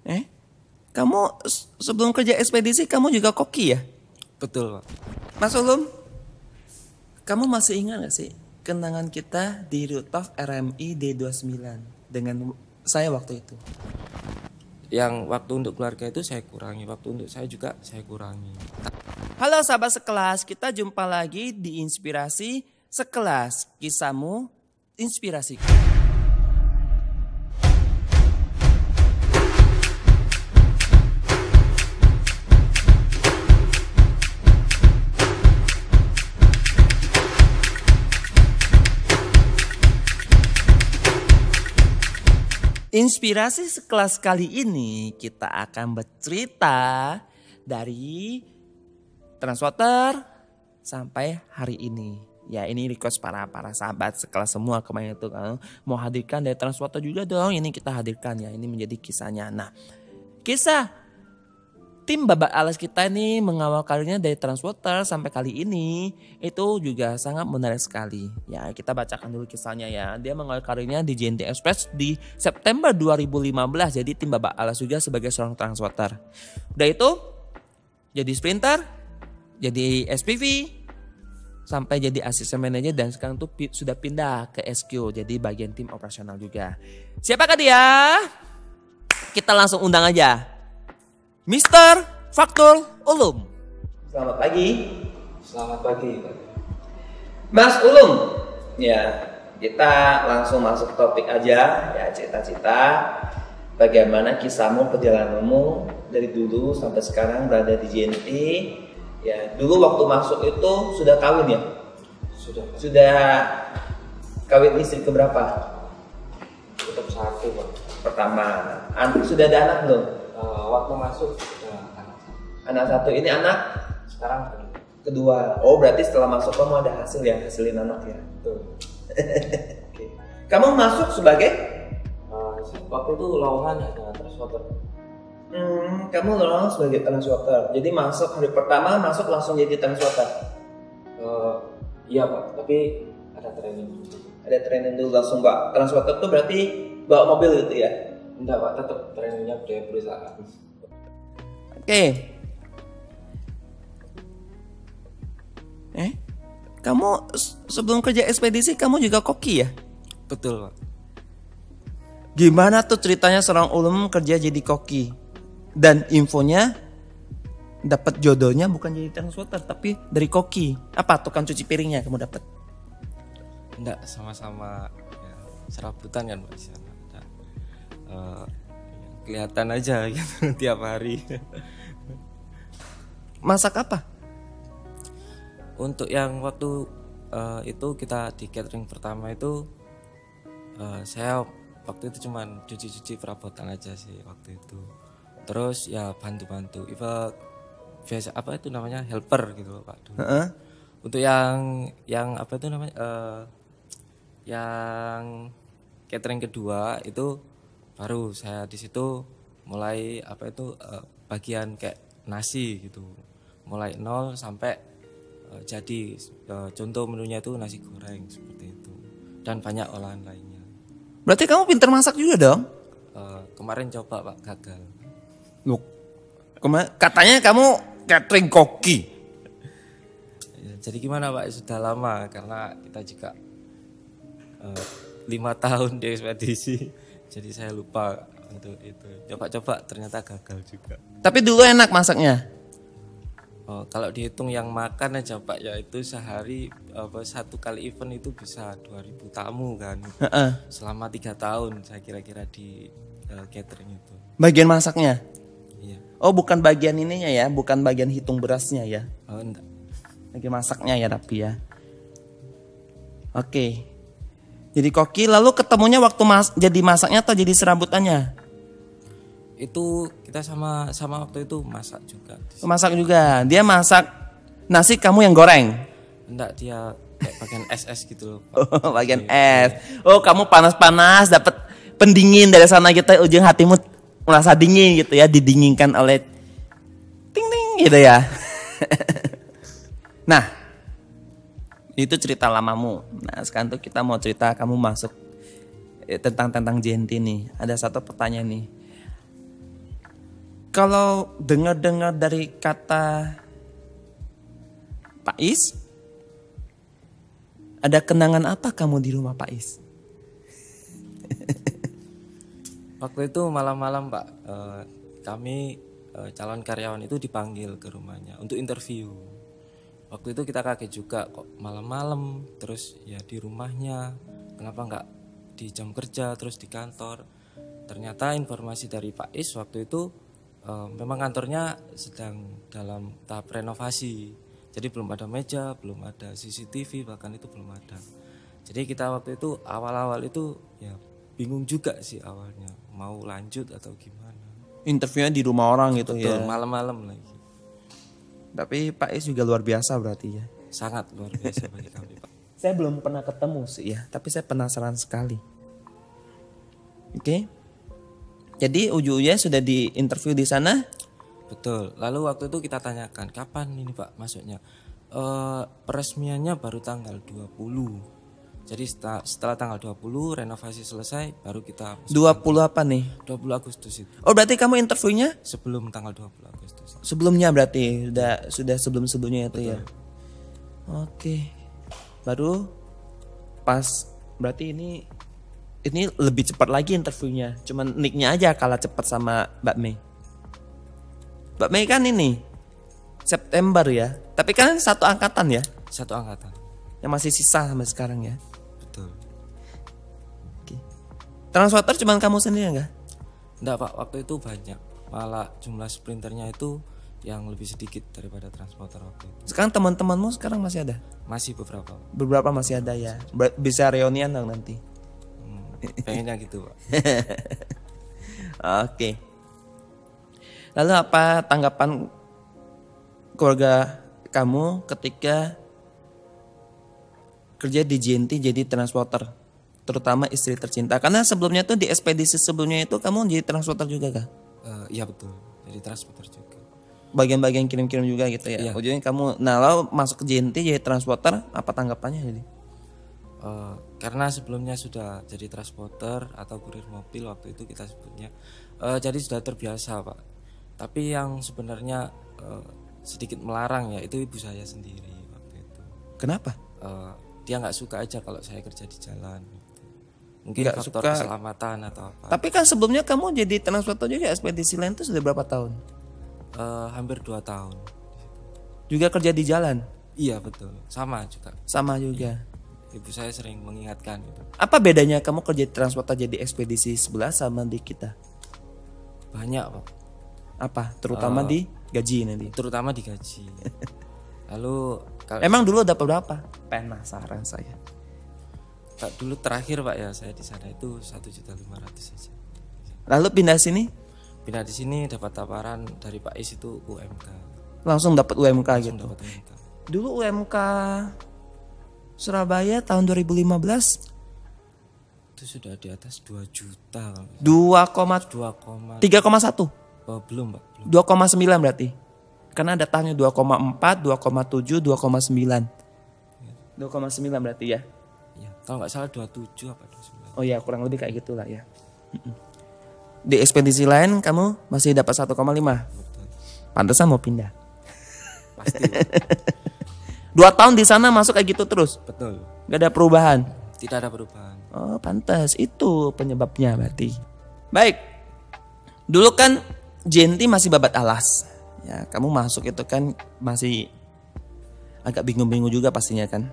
Eh, kamu sebelum kerja ekspedisi kamu juga koki ya? Betul, Pak. Mas Ulum, kamu masih ingat gak sih kenangan kita di rooftop RMI D29 dengan saya waktu itu? Yang waktu untuk keluarga itu saya kurangi, waktu untuk saya juga saya kurangi. Halo sahabat sekelas, kita jumpa lagi di Inspirasi Sekelas. Kisahmu, inspirasiku. Inspirasi sekelas kali ini kita akan bercerita dari Transwater sampai hari ini. Ya ini request para sahabat sekelas semua kemarin itu kan mau hadirkan dari Transwater juga dong. Ini kita hadirkan ya, ini menjadi kisahnya. Nah, kisah tim babak alas kita ini mengawal karirnya dari Transwater sampai kali ini itu juga sangat menarik sekali. Ya kita bacakan dulu kisahnya ya. Dia mengawal karirnya di JNT Express di September 2015. Jadi tim babak alas juga sebagai seorang Transwater. Udah itu jadi sprinter, jadi SPV, sampai jadi asisten manajer dan sekarang tuh sudah pindah ke SQ. Jadi bagian tim operasional juga. Siapakah dia? Kita langsung undang aja. Mr. Faktur Ulum. Selamat pagi. Selamat pagi, Pak. Mas Ulum. Ya, kita langsung masuk topik aja. Ya, cita-cita. Bagaimana kisahmu, perjalananmu dari dulu sampai sekarang berada di JNT. Ya, dulu waktu masuk itu sudah kawin ya? Sudah, Pak. Sudah kawin istri keberapa? Tetap satu, Pak. Pertama. Sudah ada anak belum? Waktu masuk sudah anak. Anak satu. Ini anak Sekarang kedua. Oh, berarti setelah masuk kamu ada hasil ya, hasilin anak ya. betul. Oke. Kamu masuk sebagai? Waktu itu lowongan ada Transwater. Kamu lulus sebagai Transwater. Jadi masuk hari pertama masuk langsung jadi Transwater. Iya, Pak, tapi ada training dulu. Ada training dulu langsung Pak. Transwater tuh berarti bawa mobil gitu ya? Enggak, Pak, tetap trainingnya budaya perusahaan. Oke. Kamu sebelum kerja ekspedisi kamu juga koki ya? Betul, Pak. Gimana tuh ceritanya seorang ulum kerja jadi koki? Dan infonya dapat jodohnya bukan jadi Transwater tapi dari koki. Apa tukang cuci piringnya kamu dapat? Enggak, sama-sama ya, serabutan kan, Pak, di sana. Kelihatan aja gitu tiap hari. Masak apa? Untuk yang waktu itu kita di catering pertama itu saya waktu itu cuman cuci-cuci perabotan aja sih waktu itu. Terus ya bantu-bantu, biasa apa itu namanya helper gitu loh, Pak. Untuk yang apa itu namanya yang catering kedua itu baru saya di situ mulai apa itu bagian kayak nasi gitu, mulai nol sampai jadi contoh menunya itu nasi goreng seperti itu dan banyak olahan lainnya. Berarti kamu pintar masak juga dong? Kemarin coba, Pak, gagal. Loh, katanya kamu catering koki. Ya, jadi gimana, Pak? Sudah lama karena kita juga 5 tahun di ekspedisi. Jadi saya lupa untuk itu. Coba-coba ternyata gagal juga. Tapi dulu enak masaknya. Kalau dihitung yang makan aja, Pak, ya itu sehari satu kali event itu bisa 2000 tamu kan. Selama 3 tahun saya kira-kira di catering itu. Bagian masaknya? Iya. Oh, bukan bagian ininya ya, bukan bagian hitung berasnya ya. Oh, enggak. Bagian masaknya ya tapi ya. Oke. Jadi koki lalu ketemunya waktu jadi masaknya atau jadi serabutannya? Itu kita sama waktu itu masak juga. Masak juga. Dia masak nasi, kamu yang goreng. Enggak, dia kayak bagian es gitu loh, Pak. Oh, bagian es. Oh, kamu panas-panas dapat pendingin dari sana gitu, ujung hatimu merasa dingin gitu ya, didinginkan oleh ting ting gitu ya. Nah, itu cerita lamamu. Nah, sekarang tuh kita mau cerita kamu masuk tentang JNT nih. Ada satu pertanyaan nih. Kalau dengar-dengar dari kata Pak Is, ada kenangan apa kamu di rumah Pak Is? Waktu itu malam-malam Pak, kami calon karyawan itu dipanggil ke rumahnya untuk interview. Waktu itu kita kaget juga kok malam-malam terus ya di rumahnya, kenapa nggak di jam kerja terus di kantor. Ternyata informasi dari Pak Is waktu itu memang kantornya sedang dalam tahap renovasi. Jadi belum ada meja, belum ada CCTV, bahkan itu belum ada. Jadi kita waktu itu awal-awal itu ya bingung juga sih awalnya, mau lanjut atau gimana. Interviewnya di rumah orang gitu. Betul, ya. malam-malam lagi. Tapi Pak Is juga luar biasa berarti ya. Sangat luar biasa bagi kami Pak. Saya belum pernah ketemu sih ya, tapi saya penasaran sekali. Oke. Jadi ujungnya sudah di interview di sana. Betul. Lalu waktu itu kita tanyakan kapan ini Pak masuknya. Peresmiannya baru tanggal 20. Jadi setelah tanggal 20 renovasi selesai baru kita 20 apa nih? 20 Agustus itu. Oh berarti kamu interviewnya Sebelum tanggal 20 Agustus. sebelumnya berarti sudah sebelum-sebelumnya itu. Betul. Ya. Oke. Baru pas berarti ini lebih cepat lagi interviewnya. Cuman nicknya aja kalah cepat sama Mbak Mei. Mbak Mei kan ini September ya. Tapi kan satu angkatan ya. Satu angkatan. Yang masih sisa sampai sekarang ya. Betul. Oke. Transporter cuman kamu sendiri enggak? Enggak Pak, waktu itu banyak. Malah jumlah sprinternya itu yang lebih sedikit daripada transporter waktu itu. Sekarang teman-temanmu sekarang masih ada? Masih beberapa. Beberapa masih ada ya. Bisa reunian dong nanti. Pengennya gitu Pak. Oke. Lalu apa tanggapan keluarga kamu ketika kerja di JNT jadi transporter, terutama istri tercinta? Karena sebelumnya tuh di ekspedisi sebelumnya itu kamu jadi transporter juga kah? Iya betul, jadi transporter juga. Bagian-bagian kirim-kirim juga gitu ya. Iya. Ujungnya kamu, nah lalu masuk ke JNT jadi transporter, apa tanggapannya jadi? Karena sebelumnya sudah jadi transporter atau kurir mobil waktu itu kita sebutnya, jadi sudah terbiasa Pak. Tapi yang sebenarnya sedikit melarang ya itu ibu saya sendiri waktu itu. Kenapa? Dia nggak suka aja kalau saya kerja di jalan. Gitu. Mungkin Nggak faktor suka. keselamatan atau apa. Tapi kan sebelumnya kamu jadi transporter juga ekspedisi lain itu sudah berapa tahun? Hampir 2 tahun. Juga kerja di jalan? Iya betul, sama juga. Sama juga. Ibu saya sering mengingatkan gitu. Apa bedanya kamu kerja di transporter jadi ekspedisi sebelah sama di kita? Banyak Pak. Apa? Terutama di gaji nanti. Terutama di gaji. Lalu Emang dulu dapat berapa? Penasaran saya. Pak, dulu terakhir Pak ya saya di sana itu 1.500.000 saja. Lalu pindah sini? Pindah di sini dapat tawaran dari Pak Is itu UMK. Langsung dapat UMK Langsung gitu. dapat UMK. Dulu UMK Surabaya tahun 2015 Itu sudah di atas 2 juta. 2,3,1. 2, belum Pak. Belum. 2,9 berarti. Karena ada tahunnya 2,4, 2,7, 2,9. 2,9 berarti ya. Ya, kalau nggak salah 27 apa 29. Oh ya, kurang lebih kayak gitulah ya. Di ekspedisi lain kamu masih dapat 1,5. Betul. Pantesan mau pindah. Pasti. 2 tahun di sana masuk kayak gitu terus. Betul. Gak ada perubahan. Tidak ada perubahan. Oh, pantas. Itu penyebabnya berarti. Baik. Dulu kan JNT masih babat alas. Ya, kamu masuk itu kan masih agak bingung-bingung juga pastinya kan.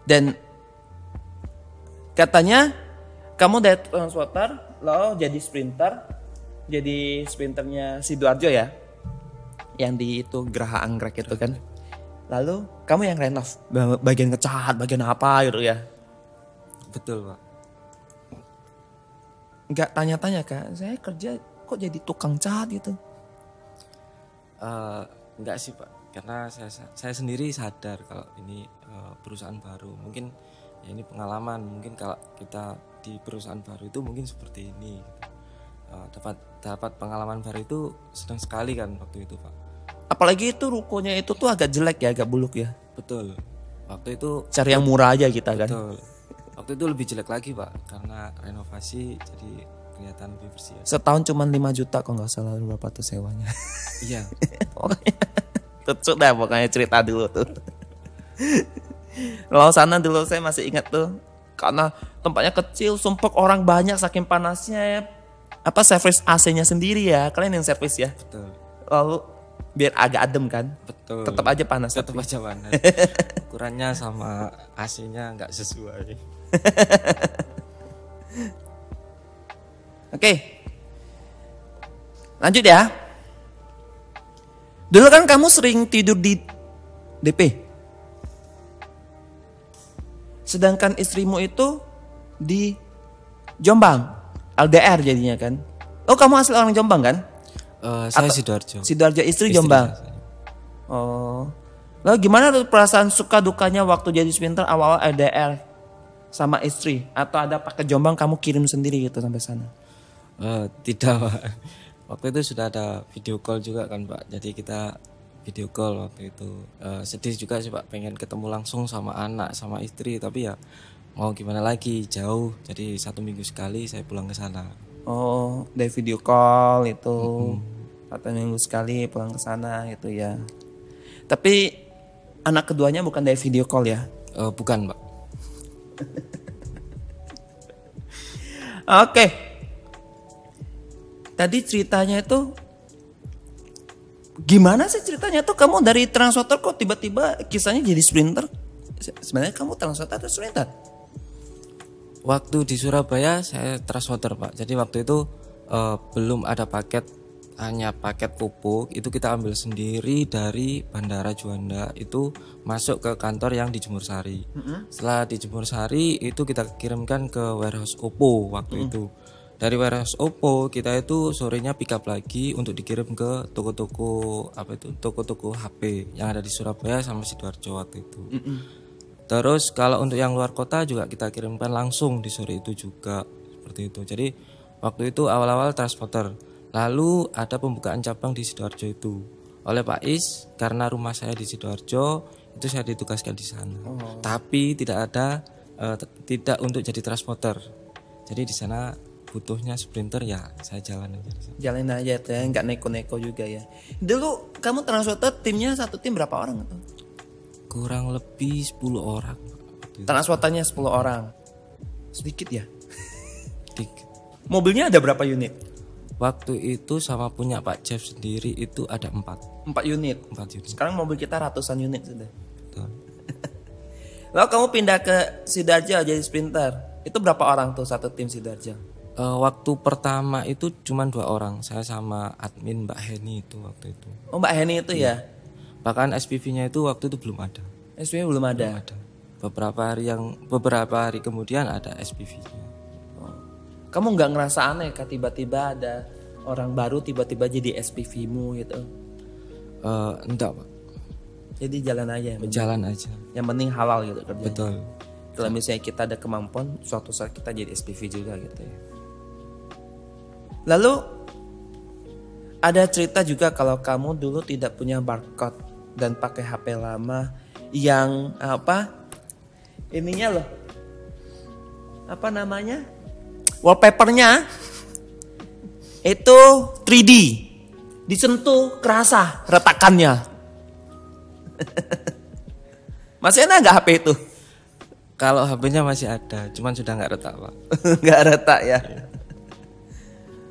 Dan katanya kamu dari transporter lo jadi sprinternya Sidoarjo ya, yang di itu Geraha Anggrek itu kan. Lalu kamu yang renov bagian ngecat, bagian apa gitu ya. Betul Pak. Enggak tanya-tanya Kak, saya kerja kok jadi tukang cat gitu. Enggak sih Pak, karena saya sendiri sadar kalau ini perusahaan baru. Mungkin ya ini pengalaman, mungkin kalau kita di perusahaan baru itu mungkin seperti ini gitu. Dapat pengalaman baru itu senang sekali kan waktu itu Pak. Apalagi itu rukonya itu tuh agak jelek ya, agak buluk ya. Betul. Waktu itu Cari yang murah aja kita kan. betul. Waktu itu lebih jelek lagi Pak, karena renovasi jadi kelihatan lebih bersih. Setahun cuma 5 juta kok nggak salah, berapa tuh sewanya. Iya. Sudah pokoknya cerita dulu tuh. Kalau sana dulu saya masih ingat tuh, karena tempatnya kecil, sumpek orang banyak saking panasnya ya. Apa servis AC-nya sendiri ya, kalian yang servis ya. Betul. Lalu biar agak adem kan. Betul. Tetap aja panas. Tetap aja panas. Ukurannya sama AC-nya nggak sesuai. Oke. Lanjut ya. Dulu kan kamu sering tidur di DP. Sedangkan istrimu itu di Jombang, LDR jadinya kan. Oh, kamu asli orang Jombang kan? Saya Sidoarjo. Sidoarjo, istri Jombang. Oh. Lalu gimana tuh perasaan suka dukanya waktu jadi sprinter awal-awal LDR sama istri? Atau ada pakai Jombang kamu kirim sendiri gitu sampai sana? Tidak, Pak. Waktu itu sudah ada video call juga kan, Pak. Jadi kita video call waktu itu. Sedih juga sih, Pak, pengen ketemu langsung sama anak, sama istri, tapi ya mau gimana lagi, jauh. Jadi 1 minggu sekali saya pulang ke sana. Oh, dari video call itu. 1 minggu sekali pulang ke sana gitu ya. Tapi anak keduanya bukan dari video call ya? Bukan, Pak. Oke. Tadi ceritanya itu gimana sih ceritanya tuh, kamu dari transporter kok tiba-tiba kisahnya jadi sprinter? Sebenarnya kamu transporter atau sprinter? Waktu di Surabaya saya transporter, Pak. Jadi waktu itu belum ada paket, hanya paket pupuk. Itu kita ambil sendiri dari Bandara Juanda, itu masuk ke kantor yang di Jemur Sari. Setelah di Jemur Sari itu kita kirimkan ke warehouse Oppo waktu itu. Dari warehouse Oppo kita itu sorenya pick up lagi untuk dikirim ke toko-toko toko-toko HP yang ada di Surabaya sama Sidoarjo waktu itu. Terus kalau untuk yang luar kota juga kita kirimkan langsung di sore itu juga, seperti itu. Jadi waktu itu awal-awal transporter. Lalu ada pembukaan cabang di Sidoarjo itu oleh Pak Is, karena rumah saya di Sidoarjo itu saya ditugaskan di sana. Tapi tidak ada tidak untuk jadi transporter. Jadi di sana butuhnya sprinter, ya saya jalan aja. Jalan aja tuh ya, nggak neko-neko juga ya. Dulu kamu transporter timnya satu tim berapa orang tuh? Kurang lebih 10 orang. Transportannya 10 orang. Sedikit ya? Dikit. Mobilnya ada berapa unit? Waktu itu sama punya Pak Jeff sendiri itu ada 4. 4 unit. 4 unit. Sekarang mobil kita ratusan unit sudah. Betul. Lalu kamu pindah ke Sidoarjo jadi sprinter. Itu berapa orang tuh satu tim Sidoarjo? Waktu pertama itu cuma 2 orang. Saya sama admin Mbak Heni itu waktu itu. Oh, Mbak Heni itu ya? Bahkan SPV-nya itu waktu itu belum ada. SPV belum ada? Belum ada. Beberapa hari kemudian ada SPV-nya. Kamu nggak ngerasa aneh kah tiba-tiba ada orang baru tiba-tiba jadi SPV-mu gitu? Enggak, Pak. Jadi jalan aja. Jalan aja. Yang penting halal gitu kerjanya. Betul. Kalau misalnya kita ada kemampuan, suatu saat kita jadi SPV juga gitu ya. Lalu ada cerita juga kalau kamu dulu tidak punya barcode dan pakai HP lama yang ininya loh, apa namanya, wallpapernya itu 3D, disentuh kerasa retakannya. Masih ada nggak HP itu? Kalau HP-nya masih ada, cuman sudah nggak retak, Pak. Nggak retak ya.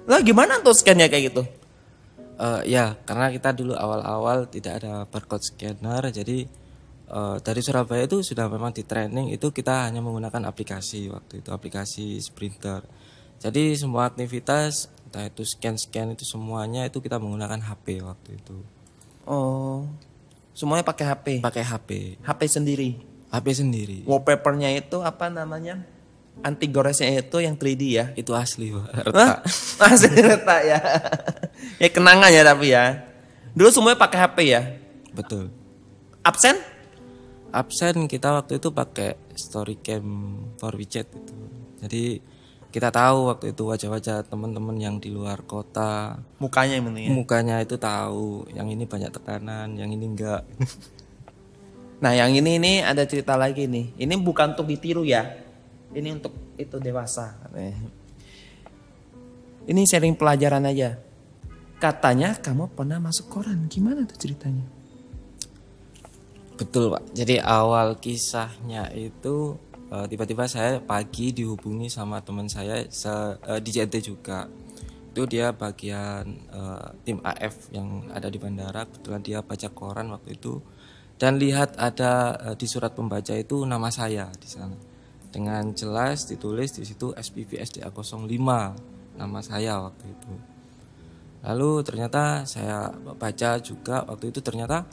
Lah gimana tuh scan-nya kayak gitu? Ya, karena kita dulu awal-awal tidak ada barcode scanner, jadi dari Surabaya itu sudah memang di training itu kita hanya menggunakan aplikasi waktu itu, aplikasi Sprinter. Jadi semua aktivitas, entah itu scan-scan itu semuanya itu kita menggunakan HP waktu itu. Oh, semuanya pakai HP? Pakai HP. HP sendiri? HP sendiri. Wallpapernya itu apa namanya? Anti goresnya itu yang 3D ya? Itu asli, Pak. Retak. Asli retak ya. Ya kenangan ya tapi ya. Dulu semuanya pakai HP ya? Betul. Absen? Absen kita waktu itu pakai Storycam for WeChat itu. Jadi kita tahu waktu itu wajah-wajah teman-teman yang di luar kota. Mukanya yang penting ya? Mukanya itu tahu, yang ini banyak tekanan, yang ini enggak. Nah yang ini ada cerita lagi nih. Ini bukan untuk ditiru ya. Ini untuk itu dewasa. Ini sharing pelajaran aja. Katanya kamu pernah masuk koran. Gimana tuh ceritanya? Betul Pak. Jadi awal kisahnya itu tiba-tiba saya pagi dihubungi sama teman saya di JNT juga. Itu dia bagian tim AF yang ada di bandara. Kebetulan dia baca koran waktu itu dan lihat ada di surat pembaca itu nama saya di sana. Dengan jelas ditulis di situ SPV SDA 05 nama saya waktu itu. Lalu ternyata saya baca juga waktu itu ternyata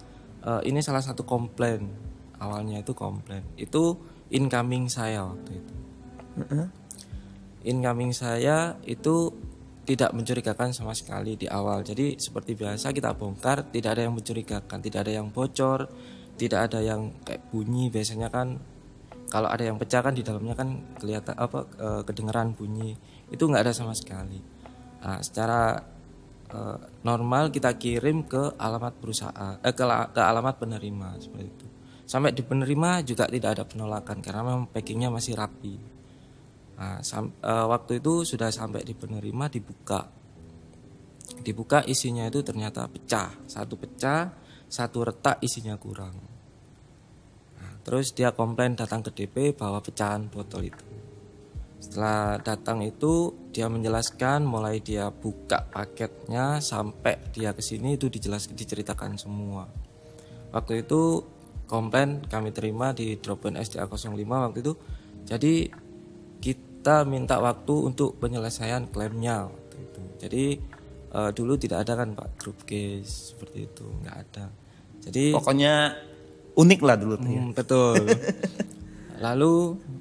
ini salah satu komplain. Awalnya itu komplain. Itu incoming saya waktu itu. Incoming saya itu tidak mencurigakan sama sekali di awal. Jadi seperti biasa kita bongkar, tidak ada yang mencurigakan, tidak ada yang bocor, tidak ada yang kayak bunyi. Biasanya kan kalau ada yang pecah kan di dalamnya kan kelihatan kedengeran bunyi. Itu nggak ada sama sekali. Nah, secara normal kita kirim ke alamat perusahaan, ke alamat penerima seperti itu. Sampai di penerima juga tidak ada penolakan karena memang packingnya masih rapi. Nah, waktu itu sudah sampai di penerima, dibuka isinya itu ternyata pecah, satu retak isinya kurang. Nah, terus dia komplain datang ke DP bahwa pecahan botol itu. Setelah datang itu dia menjelaskan mulai dia buka paketnya sampai dia kesini itu diceritakan semua. Waktu itu komplain kami terima di Droppoint SDA 05 waktu itu. Jadi kita minta waktu untuk penyelesaian klaimnya waktu itu. Jadi dulu tidak ada kan Pak grup case seperti itu, nggak ada. Jadi pokoknya unik lah dulu tuh ya. Betul. Lalu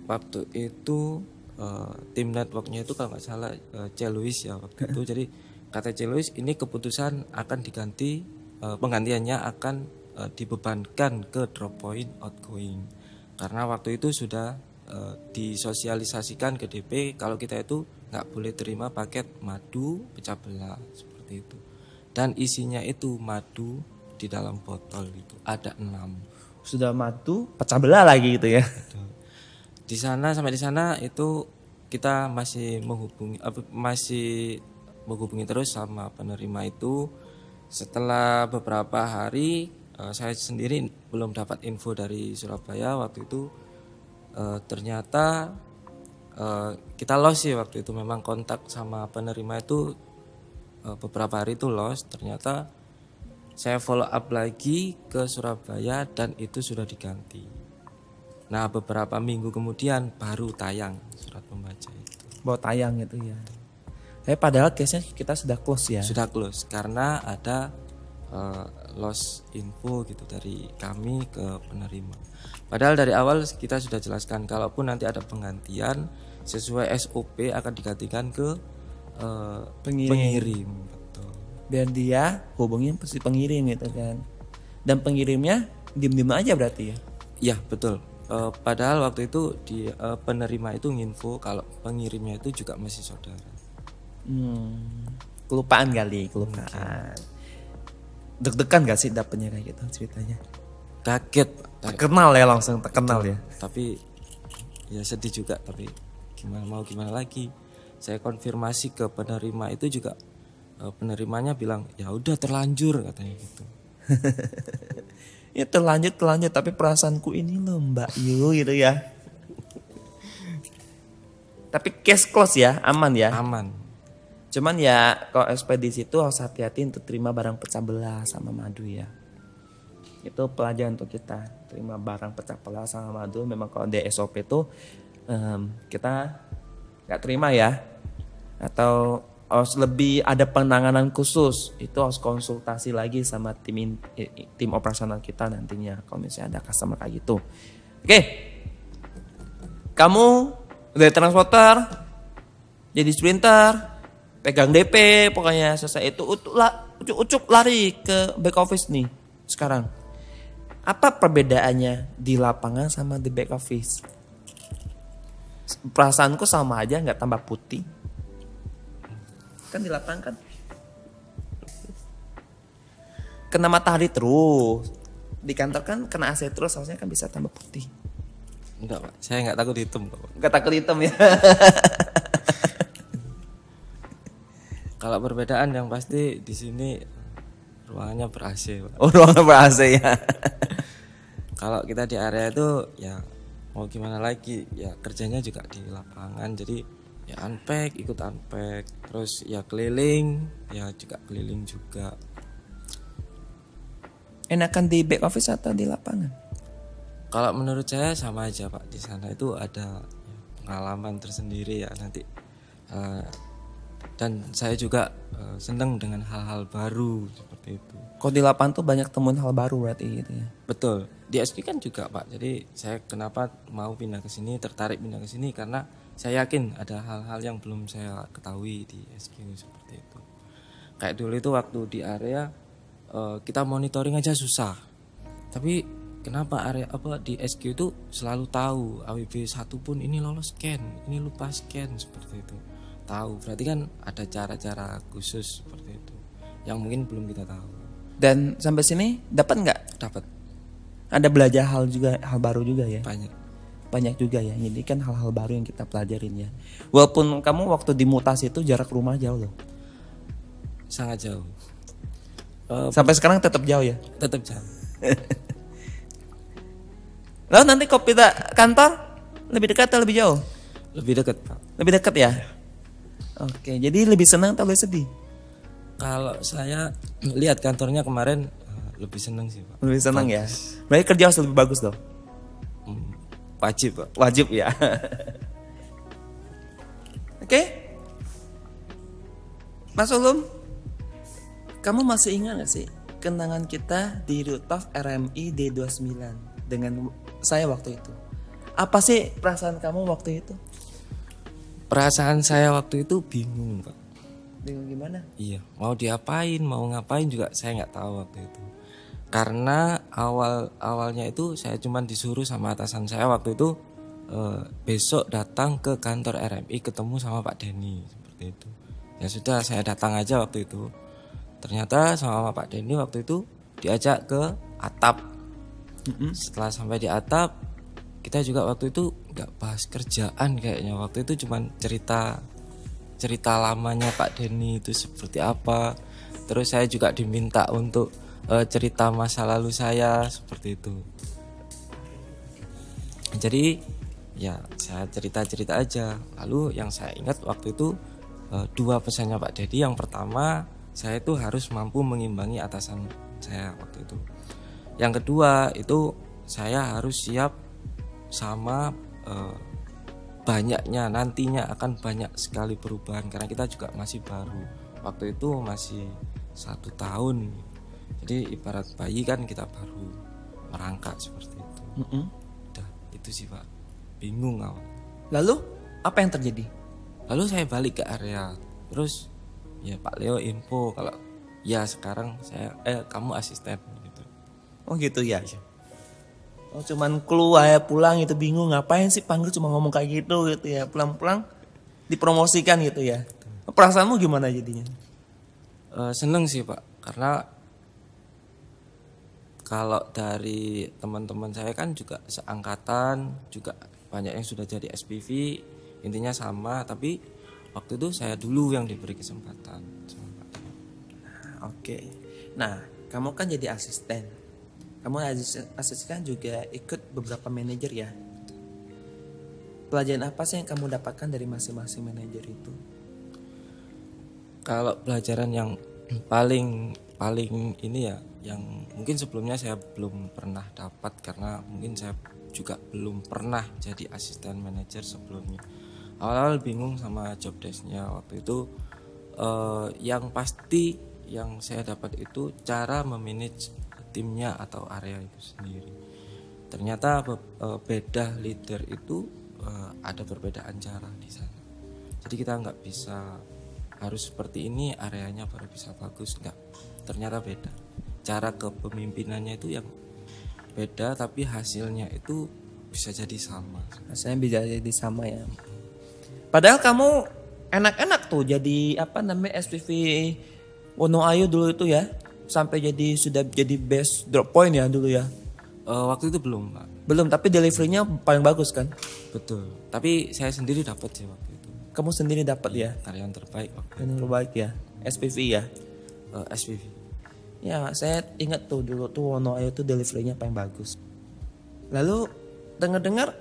waktu itu tim networknya itu kalau nggak salah C. Louis ya waktu itu. Jadi kata C. Louis ini keputusan akan diganti, penggantiannya akan dibebankan ke Droppoint outgoing karena waktu itu sudah disosialisasikan ke DP kalau kita itu nggak boleh terima paket madu pecah belah seperti itu dan isinya itu madu di dalam botol itu ada 6. Sudah madu pecah belah lagi gitu ya. Di sana sampai di sana itu kita masih menghubungi terus sama penerima itu. Setelah beberapa hari saya sendiri belum dapat info dari Surabaya waktu itu. Ternyata kita lost sih waktu itu, memang kontak sama penerima itu beberapa hari itu lost. Ternyata saya follow up lagi ke Surabaya dan itu sudah diganti. Nah beberapa minggu kemudian baru tayang surat pembaca itu. Baru tayang gitu ya. Tapi padahal case-nya kita sudah close ya. Sudah close karena ada loss info gitu dari kami ke penerima. Padahal dari awal kita sudah jelaskan kalaupun nanti ada penggantian sesuai SOP akan digantikan ke pengirim. Betul. Biar dia hubungin pasti pengirim gitu kan. Dan pengirimnya diem-diem aja berarti ya. Iya betul. Padahal waktu itu di penerima itu nginfo kalau pengirimnya itu juga masih saudara. Kelupaan kali, kelupaan. Deg-degan gak sih dapetnya kayak gitu ceritanya? Kaget. Terkenal ya, langsung terkenal ya. Tapi ya sedih juga, tapi gimana lagi. Saya konfirmasi ke penerima itu juga penerimanya bilang ya udah terlanjur katanya gitu. Ya terlanjur tapi perasaanku ini loh Mbak Yu gitu ya. Tapi case close ya, aman ya. Aman. Cuman ya kalau ekspedisi itu harus hati-hati untuk terima barang pecah belah sama madu ya. Itu pelajaran untuk kita. Terima barang pecah belah sama madu memang kalau di SOP itu kita gak terima ya. Atau harus lebih ada penanganan khusus. Itu harus konsultasi lagi sama tim operasional kita nantinya kalau misalnya ada customer kayak gitu. Oke. Kamu dari transporter jadi sprinter, pegang DP, pokoknya selesai itu ucuk lari ke back office nih sekarang. Apa perbedaannya di lapangan sama di back office? Perasaanku sama aja, nggak tambah putih. Kan di lapangan kan kena matahari terus, di kantor kan kena AC terus, harusnya kan bisa tambah putih. Enggak Pak, saya nggak takut hitam Pak. Nggak takut hitam ya. Kalau perbedaan yang pasti di sini ruangannya ber-AC, Pak. Oh, ruangan ber-AC ya. Kalau kita di area itu ya mau gimana lagi, ya kerjanya juga di lapangan, jadi ya unpack, ikut unpack, terus ya keliling, ya juga keliling juga. Enakan di back office atau di lapangan? Kalau menurut saya sama aja Pak, di sana itu ada pengalaman tersendiri ya nanti. Dan saya juga senang dengan hal-hal baru seperti itu. Kalau di lapangan tuh banyak temuin hal baru berarti gitu ya. Betul. Di SQ kan juga Pak. Jadi saya kenapa mau pindah ke sini, tertarik pindah ke sini karena saya yakin ada hal-hal yang belum saya ketahui di SQ seperti itu. Kayak dulu itu waktu di area kita monitoring aja susah. Tapi kenapa area di SQ itu selalu tahu AWB 1 pun ini lolos scan, ini lupa scan seperti itu. Tahu, berarti kan ada cara-cara khusus seperti itu yang mungkin belum kita tahu. Dan sampai sini dapat nggak? Dapat. Ada belajar hal baru juga ya? Banyak juga ya. Jadi kan hal-hal baru yang kita pelajarin ya. Walaupun kamu waktu di mutasi itu jarak rumah jauh loh. Sangat jauh. Sampai sekarang tetap jauh ya? Tetap jauh. Lalu nanti kalau pindah kantor lebih dekat atau lebih jauh? Lebih dekat Pak. Lebih dekat ya? Oke, jadi lebih senang atau lebih sedih? Kalau saya lihat kantornya kemarin lebih senang sih Pak. Lebih senang ya? Berarti kerja harus lebih bagus dong? Wajib Pak. Wajib ya. Oke. Mas Ulum, kamu masih ingat gak sih kenangan kita di rooftop RMI D29 dengan saya waktu itu? Apa sih perasaan kamu waktu itu? Perasaan saya waktu itu bingung Pak. Bingung gimana? Iya, mau diapain, mau ngapain juga saya nggak tahu waktu itu. Karena awalnya itu saya cuma disuruh sama atasan saya waktu itu besok datang ke kantor RMI ketemu sama Pak Denny seperti itu. Ya sudah, saya datang aja waktu itu. Ternyata sama Pak Denny waktu itu diajak ke atap. Setelah sampai di atap, kita juga waktu itu nggak bahas kerjaan kayaknya. Waktu itu cuma cerita lamanya Pak Denny itu seperti apa. Terus saya juga diminta untuk cerita masa lalu saya seperti itu. Jadi ya saya cerita aja. Lalu yang saya ingat waktu itu 2 pesannya Pak Denny. Yang pertama, saya itu harus mampu mengimbangi atasan saya waktu itu. Yang kedua itu saya harus siap sama banyaknya, nantinya akan banyak sekali perubahan karena kita juga masih baru. Waktu itu masih 1 tahun. Jadi ibarat bayi kan kita baru merangkak seperti itu. Udah itu sih Pak. Bingung awal. Lalu apa yang terjadi? Lalu saya balik ke area. Terus ya Pak Leo info kalau ya sekarang saya kamu asisten gitu. Oh gitu ya. Oh cuman keluar ya pulang itu bingung ngapain sih panggil cuma ngomong kayak gitu ya. Pulang-pulang dipromosikan gitu ya. Perasaanmu gimana jadinya? Seneng sih Pak, karena kalau dari teman-teman saya kan juga seangkatan, juga banyak yang sudah jadi SPV, intinya sama, tapi waktu itu saya dulu yang diberi kesempatan. Oke. Nah, kamu kan jadi asisten. Kamu asisten juga ikut beberapa manajer ya. Pelajaran apa sih yang kamu dapatkan dari masing-masing manajer itu? Kalau pelajaran yang paling ini ya, yang mungkin sebelumnya saya belum pernah dapat karena mungkin saya juga belum pernah jadi asisten manajer sebelumnya. Awal-awal bingung sama job desk-nya waktu itu. Yang pasti yang saya dapat itu cara memanage timnya atau area itu sendiri. Ternyata beda leader itu ada perbedaan cara di sana. Jadi kita nggak bisa harus seperti ini areanya baru bisa bagus, nggak. Ternyata beda. Cara kepemimpinannya itu yang beda, tapi hasilnya itu bisa jadi sama. Hasilnya bisa jadi sama ya. Padahal kamu enak-enak tuh jadi SPV Wonoayu dulu itu ya. Sampai sudah jadi best drop point ya dulu ya. Waktu itu belum Pak. Belum, tapi deliverynya paling bagus kan? Betul. Tapi saya sendiri dapat sih waktu itu. Kamu sendiri dapat ya? Karyawan terbaik waktu Yang terbaik ya. SPV ya. SPV. Ya saya ingat tuh dulu tuh Wono Ayu tuh deliverynya paling bagus. Lalu dengar-dengar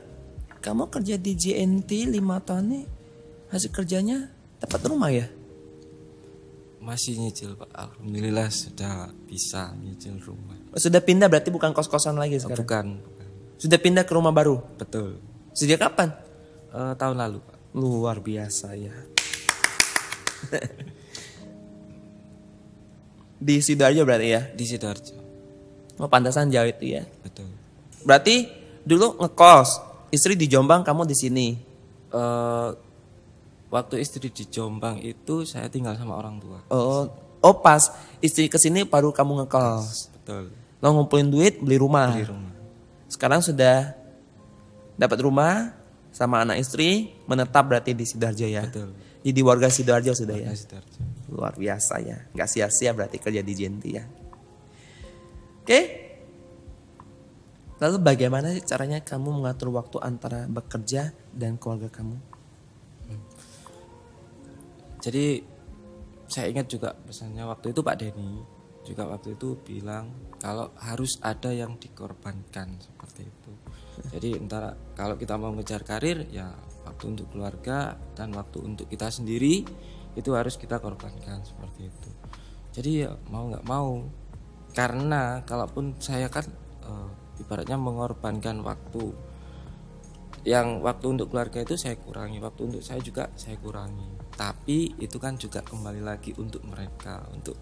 kamu kerja di JNT 5 tahun nih, hasil kerjanya dapat rumah ya? Masih nyicil Pak, alhamdulillah sudah bisa nyicil rumah. Sudah pindah berarti bukan kos-kosan lagi sekarang? Bukan. Sudah pindah ke rumah baru? Betul. Sejak kapan? Tahun lalu Pak. Luar biasa ya. Di Sidoarjo berarti ya? Di Sidoarjo. Oh pantasan jauh itu ya. Betul. Berarti dulu ngekos, istri di Jombang, kamu di sini. Waktu istri di Jombang itu saya tinggal sama orang tua. Oh pas istri kesini baru kamu ngekos. Betul. Lo ngumpulin duit beli rumah. Beli rumah. Sekarang sudah dapat rumah sama anak istri, menetap berarti di Sidoarjo ya. Betul. Jadi warga Sidoarjo sudah ya. Sidoarjo. Luar biasa ya, nggak sia-sia berarti kerja di JNT ya. Oke. Lalu bagaimana caranya kamu mengatur waktu antara bekerja dan keluarga kamu? Jadi saya ingat juga pesannya waktu itu Pak Denny juga waktu itu bilang kalau harus ada yang dikorbankan seperti itu. Jadi antara kalau kita mau ngejar karir ya waktu untuk keluarga dan waktu untuk kita sendiri itu harus kita korbankan seperti itu. Jadi ya mau nggak mau, karena kalaupun saya kan ibaratnya mengorbankan waktu, yang waktu untuk keluarga itu saya kurangi, waktu untuk saya juga saya kurangi. Tapi itu kan juga kembali lagi untuk mereka, untuk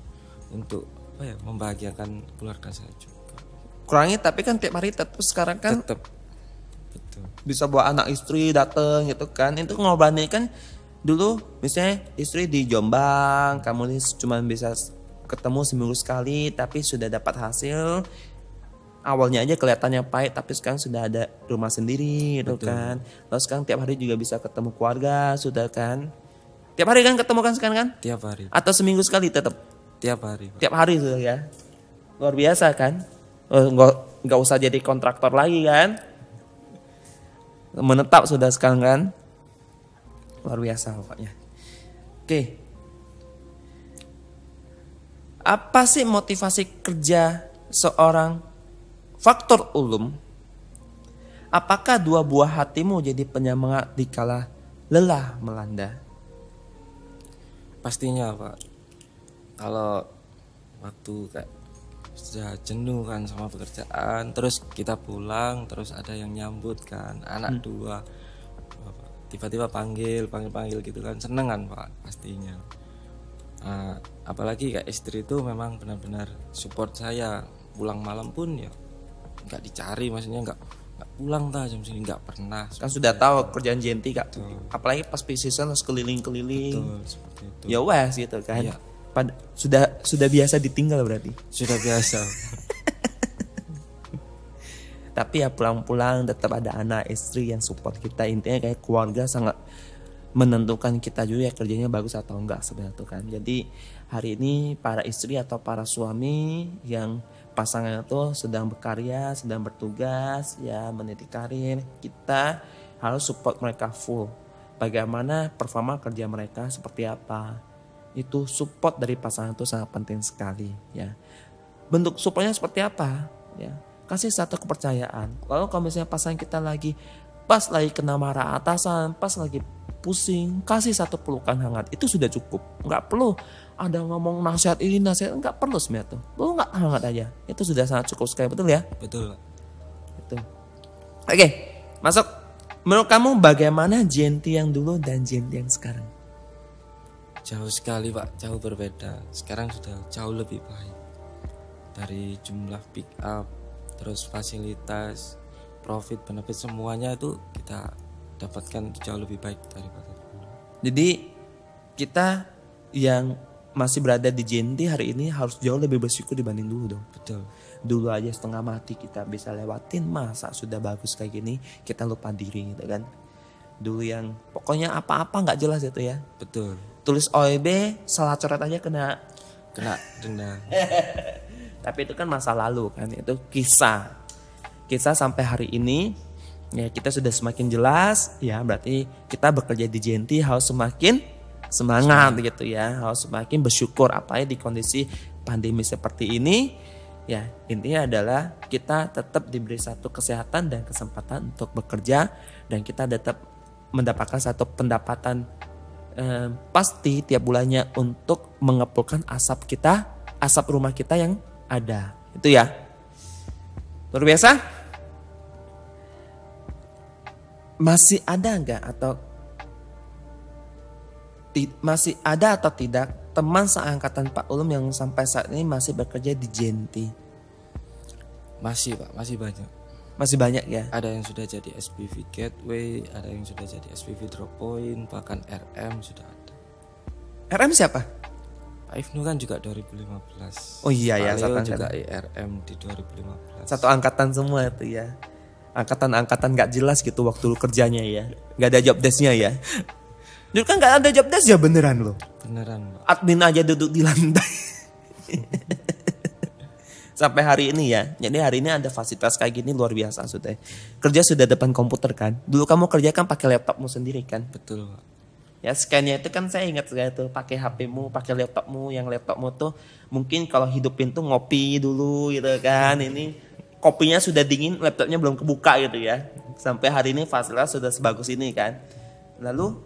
apa ya, membahagiakan keluarga saya juga. Kurangi tapi kan tiap hari tetap sekarang kan Tetap. Betul. bisa bawa anak istri dateng gitu kan. Itu ngorbanin kan dulu misalnya istri di Jombang, kamu nih cuma bisa ketemu seminggu sekali tapi sudah dapat hasil. Awalnya aja kelihatannya pahit tapi sekarang sudah ada rumah sendiri gitu kan. Lalu sekarang tiap hari juga bisa ketemu keluarga sudah kan. Tiap hari kan ketemu kan sekarang kan? Tiap hari. Atau seminggu sekali tetap? Tiap hari. Pak. Tiap hari sudah ya. Luar biasa kan? Nggak usah jadi kontraktor lagi kan? Menetap sudah sekarang kan? Luar biasa pokoknya. Oke. Apa sih motivasi kerja seorang faktor ulum? Apakah dua buah hatimu jadi penyemangat dikala lelah melanda? Pastinya Pak, kalau waktu kayak sudah jenuh kan sama pekerjaan, terus kita pulang, terus ada yang nyambut kan, anak dua, tiba-tiba panggil gitu kan, seneng kan Pak pastinya. Apalagi kayak istri itu memang benar-benar support saya, pulang malam pun ya nggak dicari, maksudnya nggak pulang jam sini, nggak pernah. Kan sudah tahu kerjaan JNT Kak. Apalagi pas peak season harus keliling-keliling. Betul, seperti itu. Ya wes gitu kan. Iya. Sudah biasa ditinggal berarti. Sudah biasa. Tapi ya pulang-pulang tetap ada anak istri yang support kita. Intinya kayak keluarga sangat menentukan kita juga ya kerjanya bagus atau enggak sebenarnya tuh kan. Jadi hari ini para istri atau para suami yang pasangan itu sedang berkarya, sedang bertugas ya meniti karir, kita harus support mereka full. Bagaimana performa kerja mereka seperti apa, itu support dari pasangan itu sangat penting sekali ya. Bentuk supportnya seperti apa ya, kasih satu kepercayaan. Lalu kalau misalnya pasangan kita lagi pas lagi kena marah atasan, pas lagi pusing, kasih satu pelukan hangat, itu sudah cukup. Nggak perlu ada ngomong nasihat ini nasihat, nggak perlu sebenarnya tuh. Lu nggak hangat aja, itu sudah sangat cukup sekali, betul ya? Betul. Betul. Oke, masuk. Menurut kamu bagaimana JNT yang dulu dan JNT yang sekarang? Jauh sekali Pak, jauh berbeda. Sekarang sudah jauh lebih baik. Dari jumlah pick up, terus fasilitas, profit, benefit, semuanya itu kita dapatkan jauh lebih baik daripada dulu. Jadi kita yang masih berada di JNT hari ini harus jauh lebih bersyukur dibanding dulu dong. Betul. Dulu aja setengah mati kita bisa lewatin, masa sudah bagus kayak gini kita lupa diri gitu kan. Dulu yang pokoknya apa-apa nggak jelas itu ya. Betul. Tulis OEB salah coret aja kena denda. Tapi itu kan masa lalu kan, itu kisah sampai hari ini ya kita sudah semakin jelas ya, berarti kita bekerja di JNT harus semakin semangat gitu ya, harus semakin bersyukur apa ya di kondisi pandemi seperti ini. Ya, intinya adalah kita tetap diberi satu kesehatan dan kesempatan untuk bekerja, dan kita tetap mendapatkan satu pendapatan pasti tiap bulannya untuk mengepulkan asap rumah kita yang ada. Itu ya. Luar biasa. Masih ada nggak atau masih ada atau tidak teman seangkatan Pak Ulum yang sampai saat ini masih bekerja di Jenti? Masih Pak, masih banyak. Masih banyak ya? Ada yang sudah jadi SPV Gateway, ada yang sudah jadi SPV Droppoint, bahkan RM sudah ada. RM siapa? Pak Ibnu kan juga 2015. Oh iya ya, Pak satu Leo angkatan. juga IRM di 2015. Satu angkatan semua itu ya. Angkatan-angkatan gak jelas gitu waktu lu kerjanya ya. Gak ada job desk-nya ya. Dulu kan gak ada job desk ya beneran loh. Beneran Pak. Admin aja duduk di lantai. Sampai hari ini ya. Jadi hari ini ada fasilitas kayak gini luar biasa sudah. Kerja sudah depan komputer kan. Dulu kamu kerja kan pakai laptopmu sendiri kan. Betul Pak. Ya scan-nya itu kan saya ingat sekali tuh pakai HP-mu, pakai laptopmu, yang laptopmu tuh mungkin kalau hidupin tuh ngopi dulu gitu kan. Ini kopinya sudah dingin, laptopnya belum kebuka gitu ya. Sampai hari ini fasilitas sudah sebagus ini kan. Lalu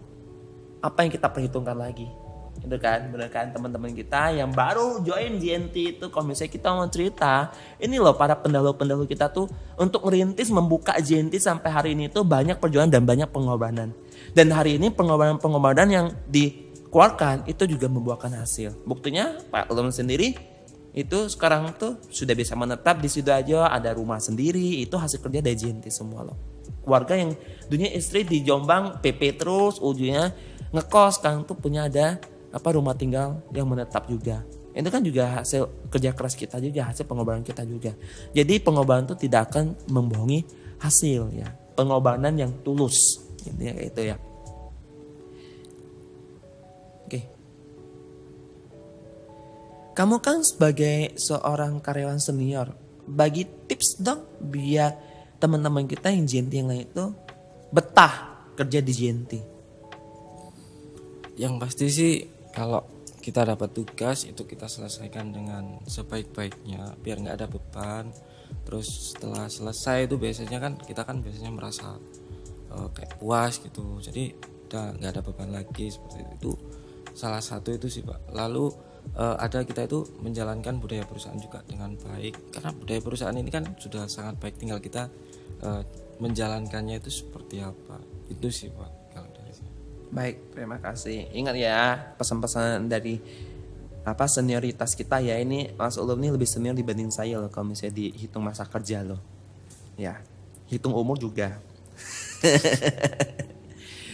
apa yang kita perhitungkan lagi? Itu kan, bener kan teman-teman kita yang baru join JNT itu, kalau misalnya kita mau cerita, ini loh para pendahulu-pendahulu kita tuh untuk merintis membuka JNT sampai hari ini tuh banyak perjuangan dan banyak pengorbanan. Dan hari ini pengorbanan yang dikeluarkan itu juga membuahkan hasil. Buktinya Pak Ulum sendiri itu sekarang tuh sudah bisa menetap di Sidoarjo, ada rumah sendiri, itu hasil kerja dari JNT semua loh. Keluarga yang dunia istri di Jombang PP terus, ujungnya ngekos, sekarang tuh punya ada rumah tinggal yang menetap juga. Itu kan juga hasil kerja keras kita juga, hasil pengorbanan kita juga. Jadi pengorbanan itu tidak akan membohongi hasil ya. Pengorbanan yang tulus. Intinya kayak itu ya. Oke. Kamu kan sebagai seorang karyawan senior, bagi tips dong biar teman-teman kita yang JNT yang lain itu betah kerja di JNT. Yang pasti sih kalau kita dapat tugas itu kita selesaikan dengan sebaik-baiknya biar nggak ada beban. Terus setelah selesai itu biasanya kan kita kan biasanya merasa kayak puas gitu. Jadi udah nggak ada beban lagi seperti itu. Salah satu itu sih Pak. Lalu ada kita itu menjalankan budaya perusahaan juga dengan baik. Karena budaya perusahaan ini kan sudah sangat baik, tinggal kita menjalankannya itu seperti apa. Itu sih Pak. Baik, terima kasih. Ingat ya pesan-pesan dari senioritas kita ya. Ini Mas Ulum ini lebih senior dibanding saya loh kalau misalnya dihitung masa kerja loh. Ya, hitung umur juga.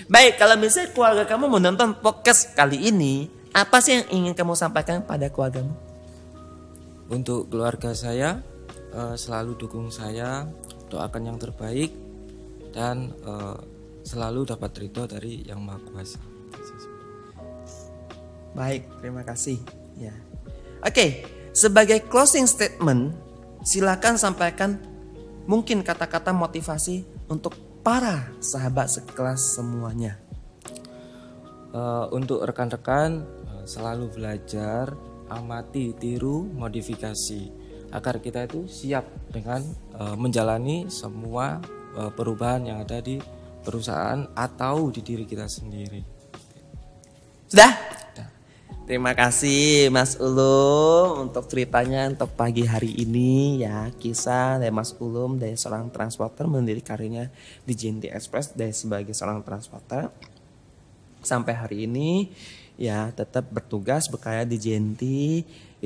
Baik, kalau misalnya keluarga kamu menonton podcast kali ini, apa sih yang ingin kamu sampaikan pada keluargamu? Untuk keluarga saya selalu dukung saya, doakan yang terbaik, dan selalu dapat ridho dari Yang Maha Kuasa. Baik, terima kasih. Ya. Oke, sebagai closing statement, silakan sampaikan mungkin kata-kata motivasi untuk para sahabat sekelas semuanya. Untuk rekan-rekan selalu belajar, amati, tiru, modifikasi agar kita itu siap dengan menjalani semua perubahan yang ada di perusahaan atau di diri kita sendiri. Sudah? Terima kasih Mas Ulum untuk ceritanya untuk pagi hari ini ya. Kisah dari Mas Ulum dari seorang transporter mendiri karirnya di JNT Express dari sebagai seorang transporter sampai hari ini ya tetap bertugas bekerja di JNT.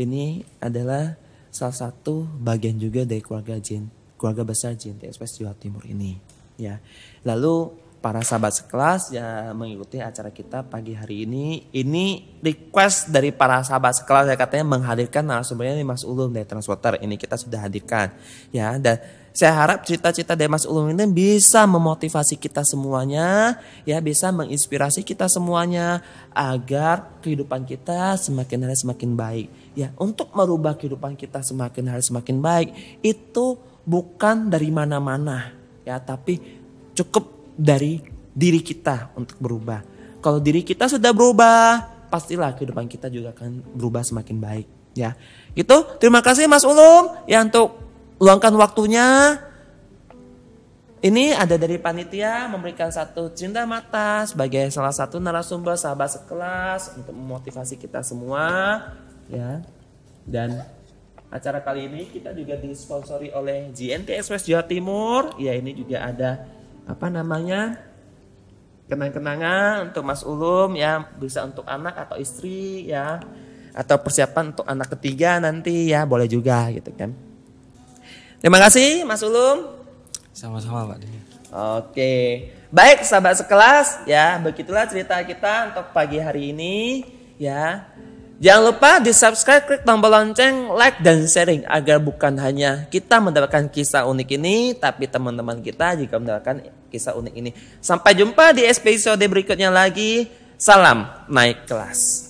Ini adalah salah satu bagian juga dari keluarga besar JNT Express Jawa Timur ini. Ya, lalu para sahabat sekelas ya mengikuti acara kita pagi hari ini. Ini request dari para sahabat sekelas ya, katanya menghadirkan narasumbernya Mas Ulum dari Transporter. Ini kita sudah hadirkan ya, dan saya harap cerita-cerita dari Mas Ulum ini bisa memotivasi kita semuanya ya, bisa menginspirasi kita semuanya agar kehidupan kita semakin hari semakin baik ya. Untuk merubah kehidupan kita semakin hari semakin baik itu bukan dari mana-mana ya, tapi cukup dari diri kita untuk berubah. Kalau diri kita sudah berubah, pastilah kehidupan kita juga akan berubah semakin baik. Ya, gitu. Terima kasih Mas Ulum ya untuk luangkan waktunya. Ini ada dari panitia memberikan satu cinta mata sebagai salah satu narasumber sahabat sekelas untuk memotivasi kita semua. Ya, dan acara kali ini kita juga disponsori oleh GNT Express Jawa Timur. Ya, ini juga ada kenang-kenangan untuk Mas Ulum ya, bisa untuk anak atau istri ya, atau persiapan untuk anak ketiga nanti ya, boleh juga gitu kan. Terima kasih Mas Ulum. Sama-sama Pak Denny. Oke, baik sahabat sekelas ya, begitulah cerita kita untuk pagi hari ini ya. Jangan lupa di subscribe, klik tombol lonceng, like dan sharing agar bukan hanya kita mendapatkan kisah unik ini, tapi teman-teman kita juga mendapatkan kisah unik ini. Sampai jumpa di episode berikutnya lagi. Salam naik kelas.